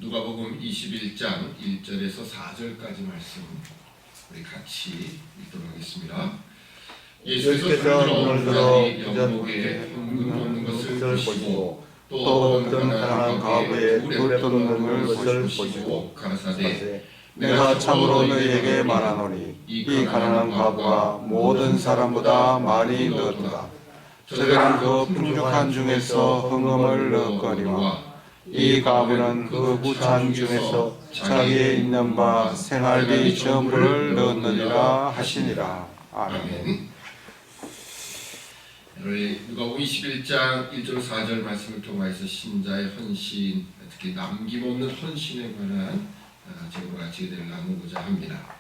누가복음 21장 1절에서 4절까지 말씀 우리 같이 읽도록 하겠습니다. 예수께서 눈을 들어 연목에 헌금 놓는 것을 보시고 또 어떤 가난한 과부의 둘에 놓는 것을 보시고 가라사대 내가 참으로 너희에게 말하노니 이 가난한 과부가 모든 사람보다 많이 넣었도다. 저들은 그 풍족한 중에서 헌금을 넣었거니와 이 과부는 그 부찬 중에서 자기에 있는 바 생활비 전부를 넣었느니라 하시니라. 아멘. 우리 누가복음 21장 1절 4절 말씀을 통해서 신자의 헌신, 특히 남김없는 헌신에 관한 제가 같이 그대를 나누고자 합니다.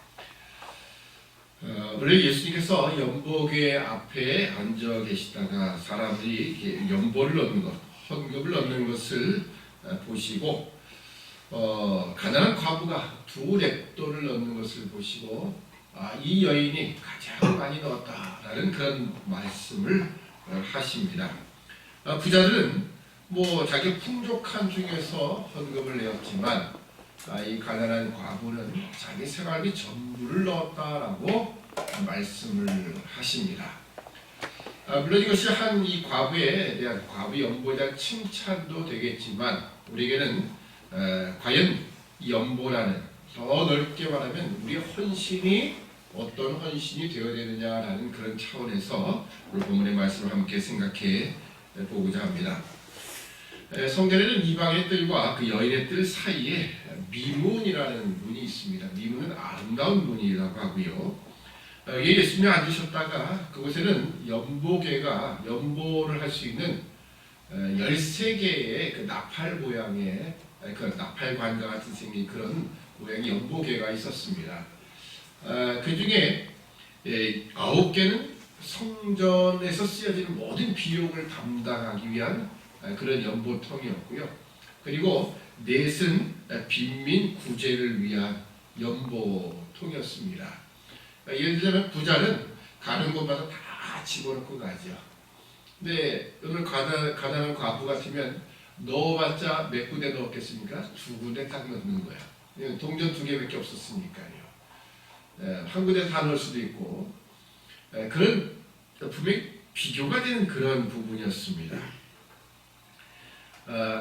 원래 예수님께서 연복의 앞에 앉아 계시다가 사람들이 이렇게 연보를 넣는 것, 헌금을 넣는 것을 보시고 가난한 과부가 두 렙돈을 넣는 것을 보시고 이 여인이 가장 많이 넣었다라는 그런 말씀을 하십니다. 부자들은 자기 풍족한 중에서 헌금을 내었지만 이 가난한 과부는 자기 생활비 전부를 넣었다라고 말씀을 하십니다. 물론 이것이 한 이 과부에 대한 과부 연보에 대한 칭찬도 되겠지만 우리에게는 과연 이 연보라는 더 넓게 말하면 우리의 헌신이 어떤 헌신이 되어야 되느냐라는 그런 차원에서 오늘 본문의 말씀을 함께 생각해 보고자 합니다. 성경에는 이방의 뜰과 그 여인의 뜰 사이에 미문이라는 문이 있습니다. 미문은 아름다운 문이라고 하고요. 예수님이 앉으셨다가 그곳에는 연보개가 연보를 할 수 있는 13개의 그 나팔 모양의 그 나팔관과 같은 생긴 그런 모양의 연보개가 있었습니다. 그 중에 9개는 성전에서 쓰여지는 모든 비용을 담당하기 위한 그런 연보통이었고요. 그리고 넷은 빈민 구제를 위한 연보통이었습니다. 예를 들면 부자는 가는 곳마다 다 집어넣고 가죠. 근데 오늘 가난한 과부 같으면 넣어봤자 몇 군데 넣었겠습니까? 두 군데 딱 넣는 거야. 동전 2개밖에 없었으니까요. 한 군데 다 넣을 수도 있고 그런 분명히 비교가 되는 그런 부분이었습니다.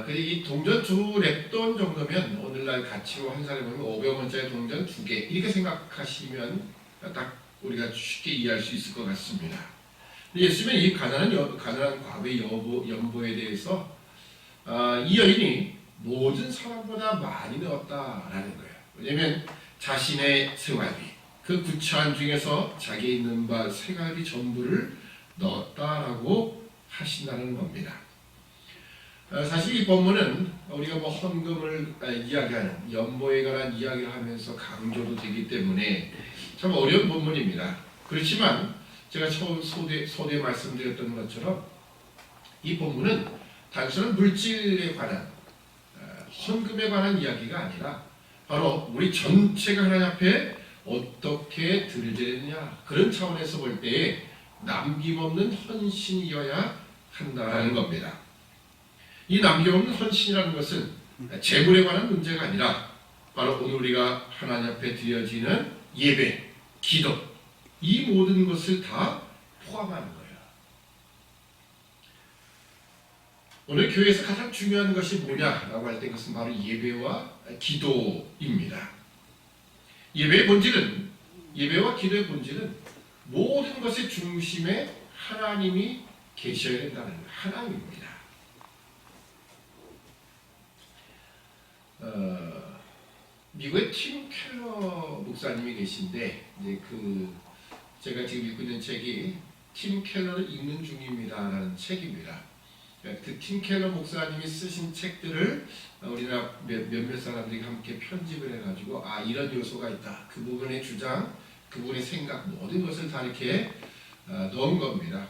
이 동전 2렙돈 정도면 오늘날 가치로 한 사람이 보면 500원짜리 동전 2개 이렇게 생각하시면 딱 우리가 쉽게 이해할 수 있을 것 같습니다. 예수님은 이 가난한 과부의 연보에 대해서 이 여인이 모든 사람보다 많이 넣었다라는 거예요. 왜냐하면 자신의 생활비, 그 구차한 중에서 자기에 있는 바 생활비 전부를 넣었다라고 하신다는 겁니다. 사실 이 본문은 우리가 헌금을 이야기하는 연보에 관한 이야기를 하면서 강조도 되기 때문에 참 어려운 본문입니다. 그렇지만 제가 처음 소대 말씀드렸던 것처럼 이 본문은 단순한 물질에 관한 헌금에 관한 이야기가 아니라 바로 우리 전체가 하나님 앞에 어떻게 드려지느냐 그런 차원에서 볼 때에 남김없는 헌신이어야 한다는 겁니다. 이 남김없는 헌신이라는 것은 재물에 관한 문제가 아니라 바로 오늘 우리가 하나님 앞에 드려지는 예배, 기도 이 모든 것을 다 포함하는 거예요. 오늘 교회에서 가장 중요한 것이 뭐냐라고 할 때 그것은 바로 예배와 기도입니다. 예배와 기도의 본질은 모든 것의 중심에 하나님이 계셔야 된다는 거예요. 하나님입니다. 미국의 팀 켈러 목사님이 계신데 이제 제가 지금 읽고 있는 책이 팀 켈러를 읽는 중입니다라는 책입니다. 그 팀 켈러 목사님이 쓰신 책들을 우리나라 몇몇 사람들이 함께 편집을 해가지고 이런 요소가 있다. 그 부분의 주장, 그 부분의 생각 모든 것을 다 이렇게 넣은 겁니다.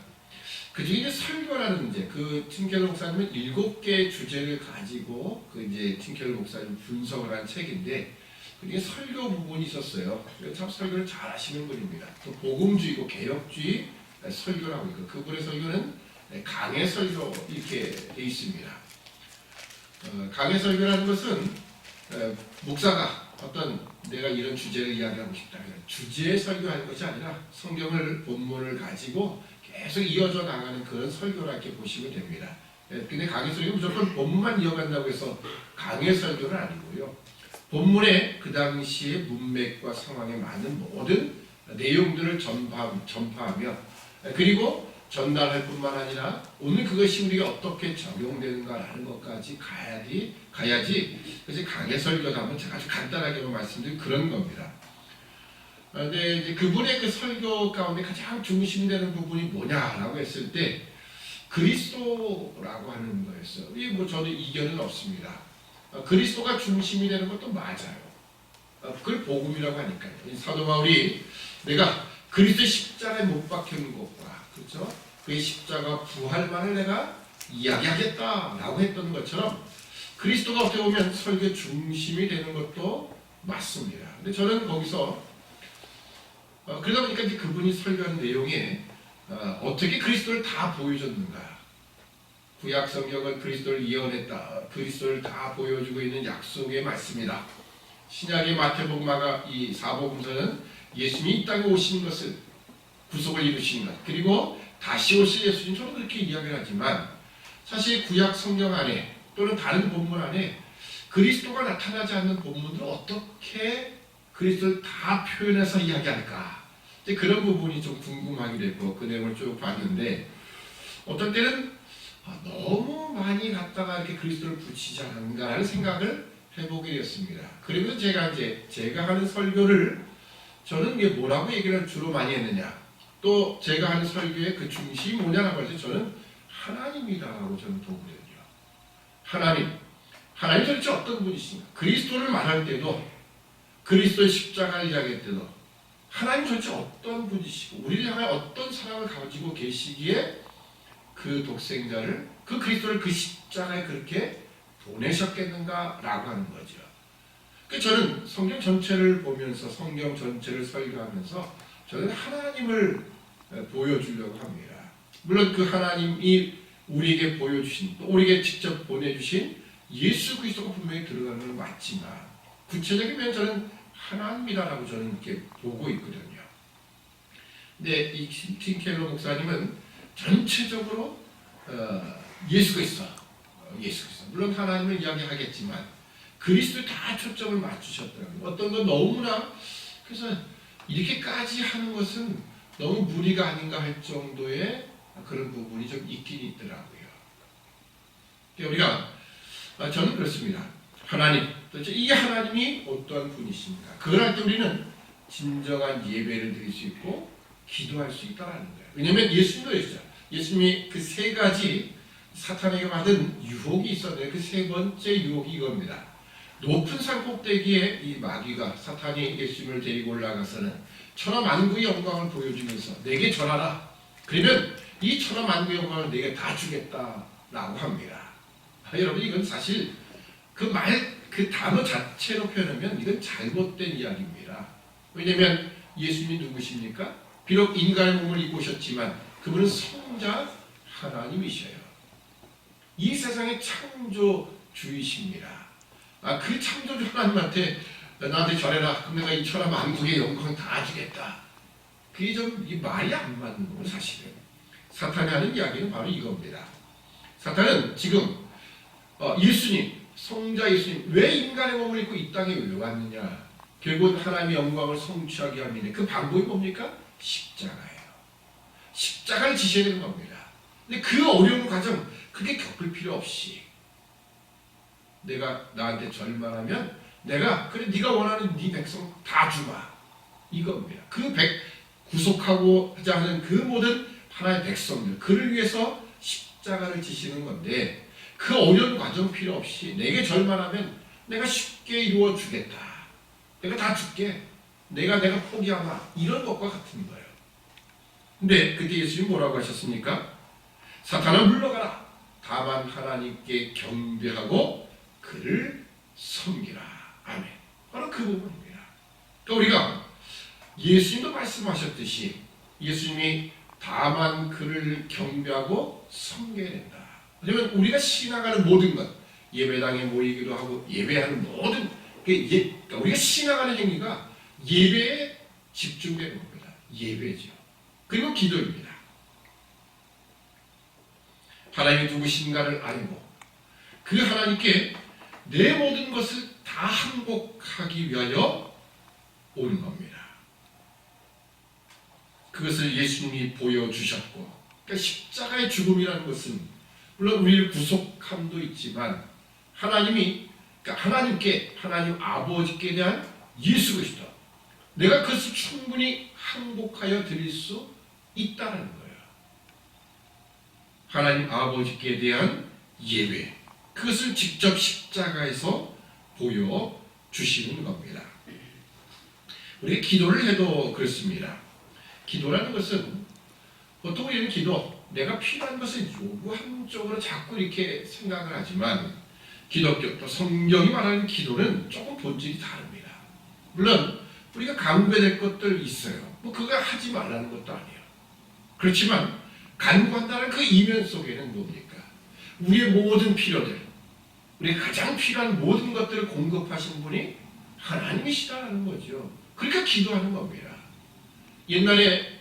그 중에 이제 설교라는 문제, 그 팀 켈러 목사님은 7개의 주제를 가지고 팀 켈러 목사님 분석을 한 책인데 그 중에 설교 부분이 있었어요. 참 설교를 잘 하시는 분입니다. 또 복음주의고 개혁주의 설교라고 있고 그분의 설교는 강해 설교 이렇게 돼 있습니다. 강해 설교라는 것은 목사가 어떤 내가 이런 주제를 이야기하고 싶다. 주제에 설교하는 것이 아니라 성경을 본문을 가지고 계속 이어져 나가는 그런 설교라 이렇게 보시면 됩니다. 근데 강의 설교는 무조건 본문만 이어간다고 해서 강의 설교는 아니고요. 본문에 그 당시의 문맥과 상황에 맞는 모든 내용들을 전파하며 그리고 전달할 뿐만 아니라 오늘 그것이 우리가 어떻게 적용되는가라는 것까지 가야지 그래서 강의 설교다 하면 제가 아주 간단하게 말씀드린 그런 겁니다. 근데 이제 그분의 그 설교 가운데 가장 중심되는 부분이 뭐냐라고 했을 때 그리스도라고 하는 거였어요. 이게 뭐 저는 이견은 없습니다. 그리스도가 중심이 되는 것도 맞아요. 그걸 복음이라고 하니까요. 사도 바울이 내가 그리스도의 십자가에 못 박힌 것과 그렇죠? 그의 십자가 부활만을 내가 이야기하겠다라고 했던 것처럼 그리스도가 어떻게 보면 설교 중심이 되는 것도 맞습니다. 근데 저는 거기서 그러다 보니까 이제 그분이 설교하는 내용에 어떻게 그리스도를 다 보여줬는가. 구약 성경은 그리스도를 예언했다. 그리스도를 다 보여주고 있는 약속의 말씀이다. 신약의 마태복음, 마가 이 사복음서는 예수님이 이 땅에 오신 것을 구속을 이루신 것 그리고 다시 오실 예수님 저는 그렇게 이야기를 하지만 사실 구약 성경 안에 또는 다른 본문 안에 그리스도가 나타나지 않는 본문을 어떻게 그리스도를 다 표현해서 이야기할까 이제 그런 부분이 좀 궁금하게 됐고 그 내용을 쭉 봤는데 어떤 때는 너무 많이 갖다가 이렇게 그리스도를 붙이지 않는가라는 생각을 해보게 되었습니다. 그러면서 제가 하는 설교를 저는 이게 뭐라고 얘기를 주로 많이 했느냐 또 제가 하는 설교의 그 중심이 뭐냐라고 할 때 저는 하나님이다라고 저는 보거든요. 하나님 도대체 어떤 분이신가? 그리스도를 말할 때도 그리스도의 십자가를 이야기할 때도 하나님 도대체 어떤 분이시고 우리를 향해 어떤 사랑을 가지고 계시기에 그 독생자를 그 그리스도를 그 십자가에 그렇게 보내셨겠는가라고 하는 거죠. 저는 성경 전체를 보면서 성경 전체를 설교하면서 저는 하나님을 보여주려고 합니다. 물론 그 하나님이 우리에게 보여주신 또 우리에게 직접 보내주신 예수 그리스도가 분명히 들어가는 건 맞지만 구체적인 면에서 저는 하나님이다라고 저는 이렇게 보고 있거든요. 근데 이 팀 켈러 목사님은 전체적으로 예수 그리스도 물론 하나님을 이야기하겠지만 그리스도에 다 초점을 맞추셨더라고요. 어떤 건 너무나 그래서 이렇게까지 하는 것은 너무 무리가 아닌가 할 정도의 그런 부분이 좀 있긴 있더라고요. 우리가 저는 그렇습니다. 하나님 도대체 이 하나님이 어떠한 분이십니까? 그걸 할 때 우리는 진정한 예배를 드릴 수 있고 기도할 수 있다는 거예요. 왜냐하면 예수님도 그랬죠. 예수님이 그 세 가지 사탄에게 받은 유혹이 있었는데 그 세 번째 유혹이 이겁니다. 높은 산 꼭대기에 이 마귀가 사탄이 예수님을 데리고 올라가서는 천하만국의 영광을 보여주면서 내게 전하라. 그러면 이 천하만국의 영광을 내게 다 주겠다라고 합니다. 여러분 이건 사실 그 단어 자체로 표현하면 이건 잘못된 이야기입니다. 왜냐하면 예수님이 누구십니까? 비록 인간의 몸을 입고 오셨지만 그분은 성자 하나님이셔요. 이 세상의 창조주이십니다. 그 창조주 하나님한테 나한테 잘해라. 그럼 내가 이 천하 만국의 영광 다 주겠다. 그게 좀 말이 안 맞는 거고 사실은. 사탄이 하는 이야기는 바로 이겁니다. 사탄은 지금 예수님, 성자 예수님 왜 인간의 몸을 입고 이 땅에 왜 왔느냐. 결국은 하나님의 영광을 성취하게 하는 그 방법이 뭡니까? 십자가예요. 십자가를 지셔야 되는 겁니다. 근데 그 어려운 과정 그게 겪을 필요 없이 내가 나한테 절망하면 내가 그래 네가 원하는 네 백성 다 주마 이겁니다. 구속하고자 하는 그 모든 하나의 백성들 그를 위해서 십자가를 지시는 건데 그 어려운 과정 필요 없이 내게 절망하면 내가 쉽게 이루어 주겠다. 내가 다 줄게. 내가 포기하마 이런 것과 같은 거예요. 근데 그때 예수님이 뭐라고 하셨습니까? 사탄아 물러가라. 다만 하나님께 경배하고 그를 섬기라. 아멘. 바로 그 부분입니다. 그러니까 우리가 예수님도 말씀하셨듯이 예수님이 다만 그를 경배하고 섬겨야 된다. 왜냐하면 우리가 신앙하는 모든 것 예배당에 모이기도 하고 예배하는 모든 그러니까 우리가 신앙하는 행위가 예배에 집중되는 겁니다. 예배죠. 그리고 기도입니다. 하나님이 누구신가를 알고 그 하나님께 내 모든 것을 다 항복하기 위하여 오는 겁니다. 그것을 예수님이 보여주셨고, 그러니까 십자가의 죽음이라는 것은 물론 우리를 구속함도 있지만 하나님이 그러니까 하나님께 하나님 아버지께 대한 예수 그리스도 내가 그것을 충분히 항복하여 드릴 수 있다는 거예요. 하나님 아버지께 대한 예배 그것을 직접 십자가에서 보여주시는 겁니다. 우리가 기도를 해도 그렇습니다. 기도라는 것은 보통 우리는 기도 내가 필요한 것을 요구하는 쪽으로 자꾸 이렇게 생각을 하지만 기독교 또 성경이 말하는 기도는 조금 본질이 다릅니다. 물론 우리가 강구해야 될 것들 있어요. 뭐 그거 하지 말라는 것도 아니에요. 그렇지만 간구한다는 그 이면 속에는 뭡니까? 우리의 모든 필요들, 우리가 가장 필요한 모든 것들을 공급하신 분이 하나님이시다는 거죠. 그러니까 기도하는 겁니다. 옛날에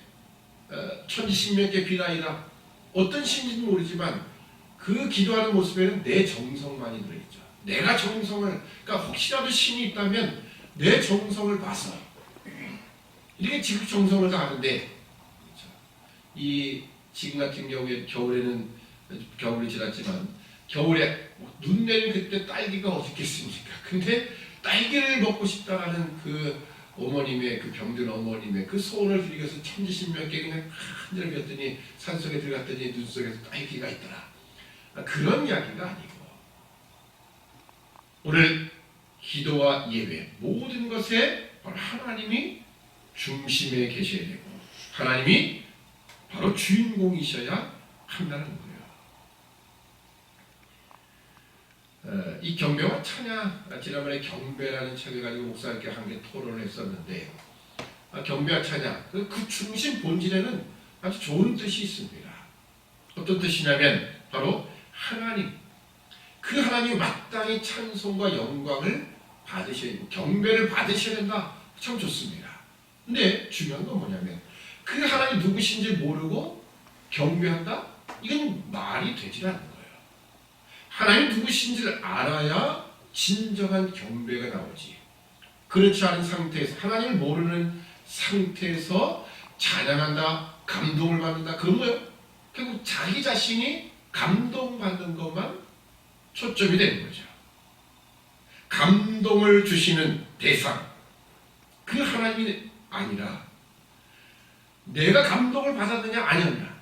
천지신명께 비나이다 어떤 신인지는 모르지만 그 기도하는 모습에는 내 정성만이 들어있죠. 내가 정성을 그러니까 혹시라도 신이 있다면 내 정성을 봐서 이렇게 지극 정성을 다하는데 이 지금 같은 경우에 겨울에는 겨울이 지났지만 겨울에 눈 내린 그때 딸기가 어딨겠습니까? 근데 딸기를 먹고 싶다라는 그 어머님의 그 병든 어머님의 그 소원을 드리기 위해서 천지신명께 그냥 한절 겼더니 산속에 들어갔더니 눈 속에서 딸기가 있더라. 그런 이야기가 아니고 오늘 기도와 예배 모든 것에 바로 하나님이 중심에 계셔야 되고 하나님이 바로 주인공이셔야 한다는 거예요. 이 경배와 찬양 지난번에 경배라는 책을 가지고 목사님께 함께 토론을 했었는데 경배와 찬양 그 중심 본질에는 아주 좋은 뜻이 있습니다. 어떤 뜻이냐면 바로 하나님 그 하나님이 마땅히 찬송과 영광을 받으셔야 되고 경배를 받으셔야 된다. 참 좋습니다. 근데 중요한 건 뭐냐면 그 하나님 누구신지 모르고 경배한다? 이건 말이 되질 않는 거예요. 하나님 누구신지를 알아야 진정한 경배가 나오지. 그렇지 않은 상태에서 하나님을 모르는 상태에서 찬양한다, 감동을 받는다. 그런 거예요. 결국 자기 자신이 감동받는 것만 초점이 되는 거죠. 감동을 주시는 대상 그 하나님이 아니라 내가 감동을 받았느냐 아니었냐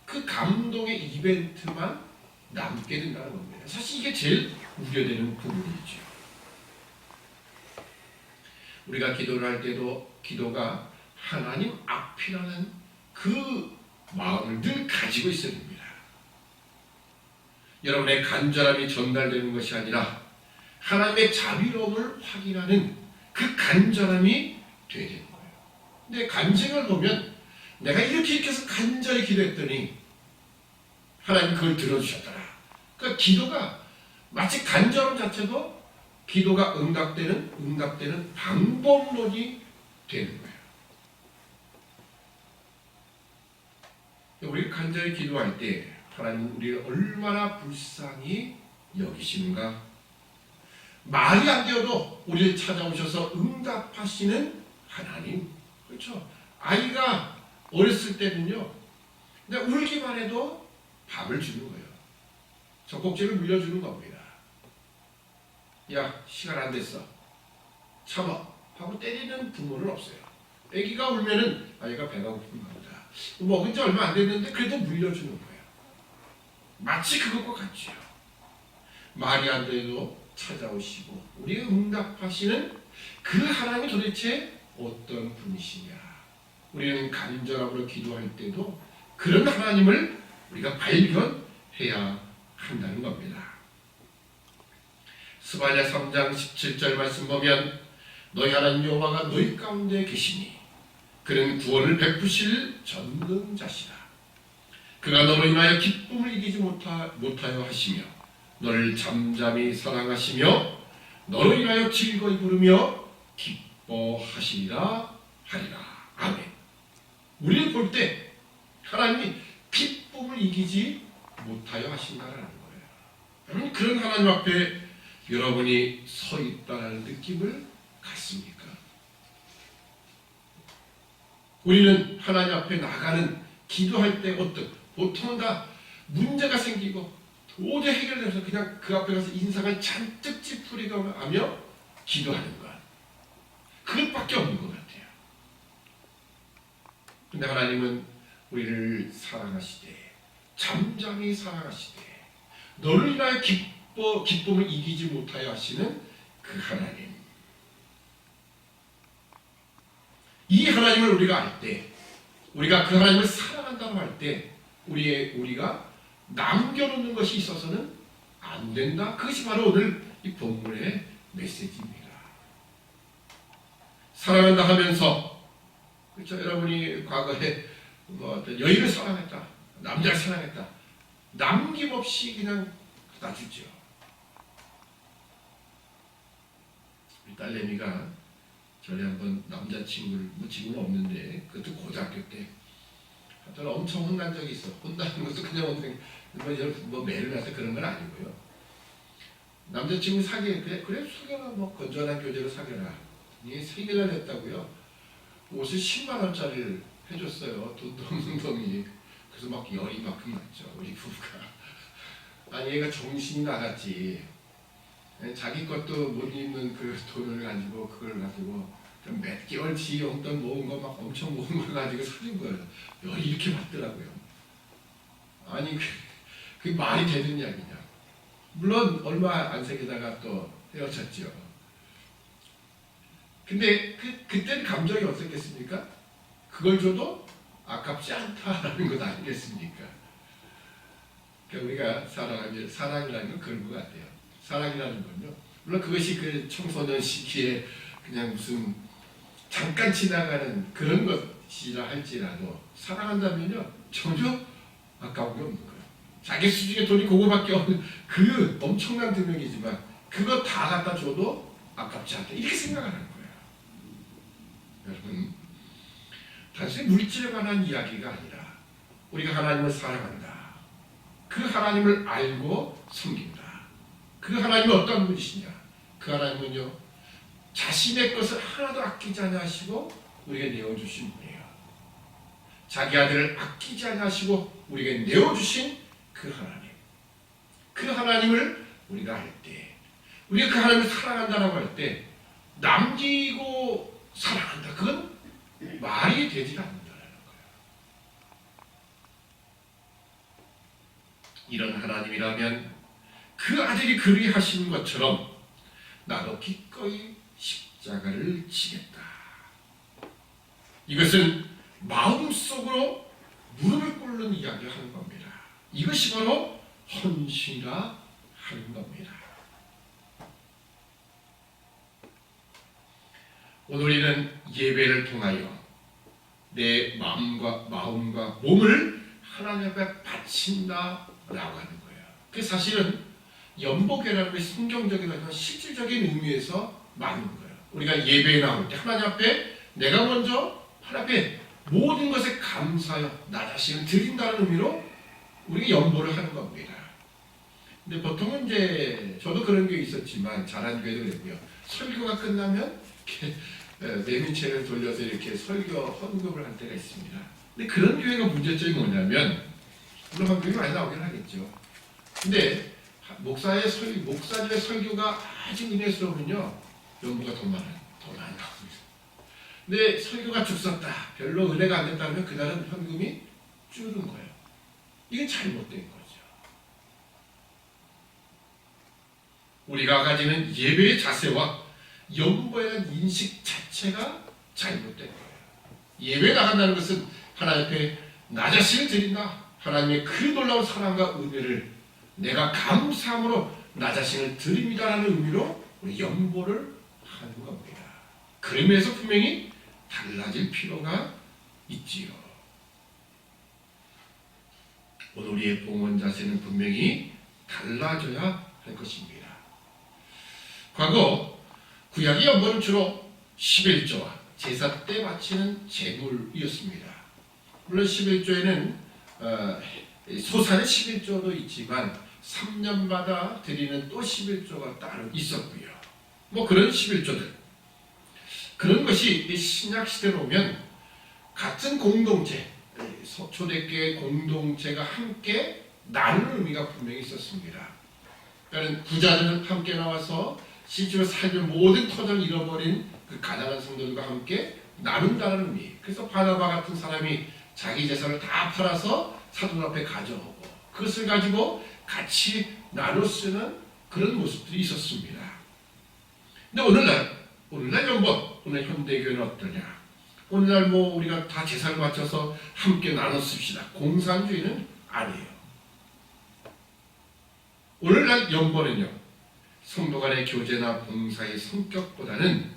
그 감동의 이벤트만 남게 된다는 겁니다. 사실 이게 제일 우려되는 부분이죠. 우리가 기도를 할 때도 기도가 하나님 앞이라는 그 마음을 늘 가지고 있어야 됩니다. 여러분의 간절함이 전달되는 것이 아니라 하나님의 자비로움을 확인하는 그 간절함이 되어야 되는 거예요. 근데 간증을 보면 내가 이렇게 해서 간절히 기도했더니 하나님 그걸 들어주셨더라. 그러니까 기도가 마치 간절함 자체도 기도가 응답되는 방법론이 되는 거예요. 우리가 간절히 기도할 때 하나님은 우리를 얼마나 불쌍히 여기시는가. 말이 안 되어도 우리를 찾아오셔서 응답하시는 하나님. 그렇죠. 아이가 어렸을 때는요 그냥 울기만 해도 밥을 주는 거예요. 젖꼭지를 물려주는 겁니다. 야 시간 안 됐어 참아 하고 때리는 부모는 없어요. 아기가 울면은 아이가 배가 고픈 겁니다. 먹은 지 얼마 안 됐는데 그래도 물려주는 거예요. 마치 그것과 같죠. 말이 안 돼도 찾아오시고 우리의 응답하시는 그 하나님이 도대체 어떤 분이시냐. 우리는 간절함으로 기도할 때도 그런 하나님을 우리가 발견해야 한다는 겁니다. 스바냐 3장 17절 말씀 보면 너희 하나님 여호와가 너희 가운데 계시니 그는 구원을 베푸실 전능자시다. 그가 너로 인하여 기쁨을 이기지 못하여 하시며 너를 잠잠히 사랑하시며 너로 인하여 즐거이 부르며 기뻐하시리라 하리라. 아멘. 우리를 볼 때 하나님이 기쁨을 이기지 못하여 하신다라는 거예요. 여러분, 그런 하나님 앞에 여러분이 서 있다는 느낌을 갖습니까? 우리는 하나님 앞에 나가는 기도할 때 보통은 다 문제가 생기고 도저히 해결돼서 그냥 그 앞에 가서 인상을 잔뜩 찌푸리가며 기도하는 것, 그것밖에 없는 것 같아요. 근데 하나님은 우리를 사랑하시되 잠잠히 사랑하시되 너를 인하여 기쁨을 이기지 못하여 하시는 그 하나님, 이 하나님을 우리가 알 때, 우리가 그 하나님을 사랑한다고 할 때 우리가 남겨놓는 것이 있어서는 안 된다. 그것이 바로 오늘 이 본문의 메시지입니다. 사랑한다 하면서, 그렇죠? 여러분이 과거에 어떤 여인을 사랑했다, 남자를 사랑했다, 남김없이 그냥 갖다 주죠. 우리 딸내미가 전에 한번 남자친구를, 지금은 없는데 그것도 고등학교 때 하여튼 엄청 혼난 적이 있어. 혼나는 것도 그냥 매를 나서 그런 건 아니고요. 남자친구 그래 사귀어라, 건전한 교제로 사귀어라. 이게 3개나 됐다고요. 옷을 10만 원짜리를 해줬어요. 돈도 없는 놈이. 그래서 막 열이 막 났죠, 우리 부부가. 아니, 얘가 정신이 나갔지. 자기 것도 못 입는 그 돈을 가지고, 그걸 가지고 몇 개월 지 용돈 모은 거 막 엄청 모은 걸 가지고 사준 거예요. 열이 이렇게 받더라고요. 아니, 그게 말이 되는 이야기냐. 물론 얼마 안 새기다가 또 헤어졌죠. 근데 그때는 감정이 어떻겠습니까? 그걸 줘도 아깝지 않다라는 것 아니겠습니까? 그러니까 우리가 사랑이라는 건 그런 것 같아요. 사랑이라는 건요, 물론 그것이 그 청소년 시기에 그냥 무슨 잠깐 지나가는 그런 것이라 할지라도 사랑한다면요 전혀 아까운 게 없는 거예요. 자기 수중에 돈이 그거밖에 없는 그 엄청난 금액이지만 그거 다 갖다 줘도 아깝지 않다, 이렇게 생각하는 거예요. 여러분, 단순히 물질에 관한 이야기가 아니라 우리가 하나님을 사랑한다, 그 하나님을 알고 섬긴다. 그 하나님은 어떤 분이시냐? 그 하나님은요, 자신의 것을 하나도 아끼지 않으시고 우리에게 내어주신 분이에요. 자기 아들을 아끼지 않으시고 우리에게 내어주신 그 하나님, 그 하나님을 우리가 알 때, 우리가 그 하나님을 사랑한다라고 할 때 남기고 사랑한다, 그건 말이 되지 않는다는 거예요. 이런 하나님이라면 그 아들이 그리하신 것처럼 나도 기꺼이 십자가를 지겠다. 이것은 마음속으로 무릎을 꿇는 이야기를 하는 겁니다. 이것이 바로 헌신이라 하는 겁니다. 오늘 우리는 예배를 통하여 내 마음과 몸을 하나님 앞에 바친다라고 하는 거예요. 그 사실은 연복이라는 것이 성경적인 아니라 실질적인 의미에서 맞는 거예요. 우리가 예배에 나올 때 하나님 앞에 내가 먼저 하나님 앞에 모든 것에 감사하여 나 자신을 드린다는 의미로 우리가 연보를 하는 겁니다. 근데 보통은 이제 저도 그런 게 있었지만 잘한 교회도 그랬고요. 설교가 끝나면 이렇게 내민채를 돌려서 이렇게 설교 헌금을 할 때가 있습니다. 근데 그런 교회가 문제점이 뭐냐면, 물론 헌금이 많이 나오긴 하겠죠. 근데 목사님의 설교가 아주 은혜스러우면요, 연보가 더 많이 나옵니다. 근데 설교가 죽었다, 별로 은혜가 안 됐다면 그날은 헌금이 줄은 거예요. 이게 잘못된 거죠. 우리가 가지는 예배의 자세와 연보에 대한 인식 자체가 잘못된 거예요. 예배 나간다는 것은 하나님 앞에 나 자신을 드린다, 하나님의 그 놀라운 사랑과 은혜를 내가 감사함으로 나 자신을 드립니다라는 의미로 우리 연보를 하는 겁니다. 그러면서 분명히 달라질 필요가 있지요. 오늘 우리의 봉헌 자세는 분명히 달라져야 할 것입니다. 과거 구약의 연번은 주로 11조와 제사 때 바치는 제물이었습니다. 물론 11조에는 소산의 11조도 있지만 3년마다 드리는 또 11조가 따로 있었고요. 뭐 그런 11조들, 그런 것이 신약 시대로 오면 같은 공동체, 초대교회 공동체가 함께 나누는 의미가 분명히 있었습니다. 그러니까 부자들은 함께 나와서 실제로 삶의 모든 터전을 잃어버린 그 가난한 성도들과 함께 나눈다는 의미. 그래서 바나바 같은 사람이 자기 재산을 다 팔아서 사도들 앞에 가져오고 그것을 가지고 같이 나눠 쓰는 그런 모습들이 있었습니다. 근데 오늘날 연번, 오늘 현대교회는 어떠냐? 오늘날 뭐 우리가 다 재산을 맞춰서 함께 나눠 씁시다. 공산주의는 아니에요. 오늘날 연번은요, 성도 간의 교제나 봉사의 성격보다는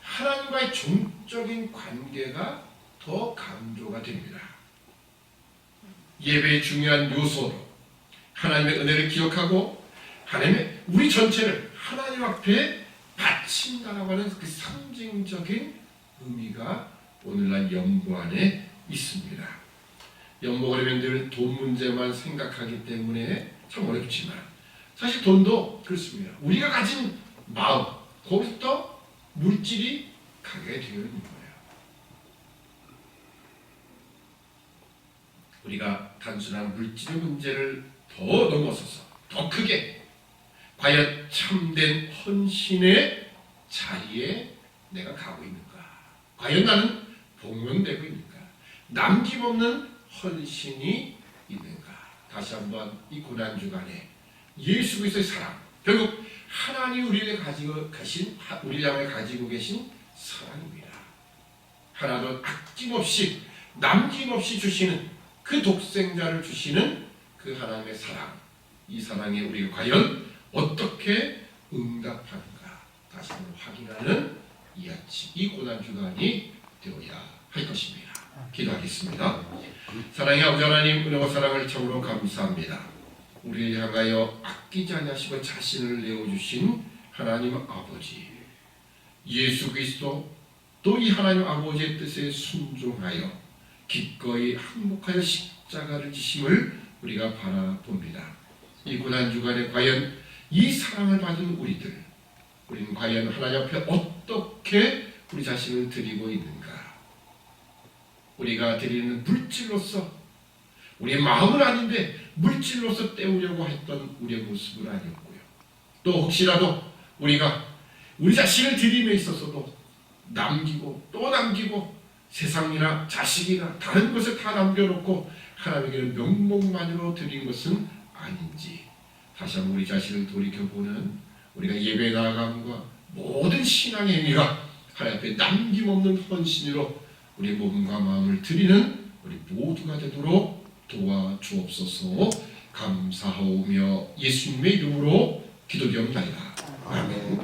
하나님과의 종적인 관계가 더 강조가 됩니다. 예배의 중요한 요소로 하나님의 은혜를 기억하고 하나님의 우리 전체를 하나님 앞에 바친다라고 하는 그 상징적인 의미가 오늘날 연보 안에 있습니다. 연보가 되면 늘 돈 문제만 생각하기 때문에 참 어렵지만 사실 돈도 그렇습니다. 우리가 가진 마음, 거기서 물질이 가게 되어 있는 거예요. 우리가 단순한 물질의 문제를 더 넘어서서 더 크게 과연 참된 헌신의 자리에 내가 가고 있는가? 과연 나는 복명되고 있는가? 남김없는 헌신이 있는가? 다시 한번 이 고난주간에 예수 그리스도의 사랑, 결국 하나님 우리에게 가지고 계신, 우리 향해 가지고 계신 사랑입니다. 하나도 아낌없이 남김없이 주시는 그 독생자를 주시는 그 하나님의 사랑, 이 사랑에 우리가 과연 어떻게 응답하는가 다시 한번 확인하는 이 아침, 이 고난주간이 되어야 할 것입니다. 기도하겠습니다. 사랑의 아버지 하나님, 은혜와 사랑을 참으로 감사합니다. 우리를 향하여 아끼지 아니하시고 자신을 내어주신 하나님 아버지, 예수 그리스도 또 이 하나님 아버지의 뜻에 순종하여 기꺼이 항복하여 십자가를 지심을 우리가 바라봅니다. 이 고난주간에 과연 이 사랑을 받은 우리는 과연 하나님 앞에 어떻게 우리 자신을 드리고 있는가? 우리가 드리는 물질로서 우리의 마음은 아닌데 물질로서 때우려고 했던 우리의 모습은 아니었고요. 또 혹시라도 우리가 우리 자신을 드림에 있어서도 남기고 또 남기고 세상이나 자식이나 다른 것을 다 남겨놓고 하나님에게는 명목만으로 드린 것은 아닌지 다시 한번 우리 자신을 돌이켜보는 우리가 예배 나아감과 모든 신앙의 의미가 하나님 앞에 남김없는 헌신으로 우리 몸과 마음을 드리는 우리 모두가 되도록 도와주옵소서. 감사하오며 예수님의 이름으로 기도드립니다. 아멘.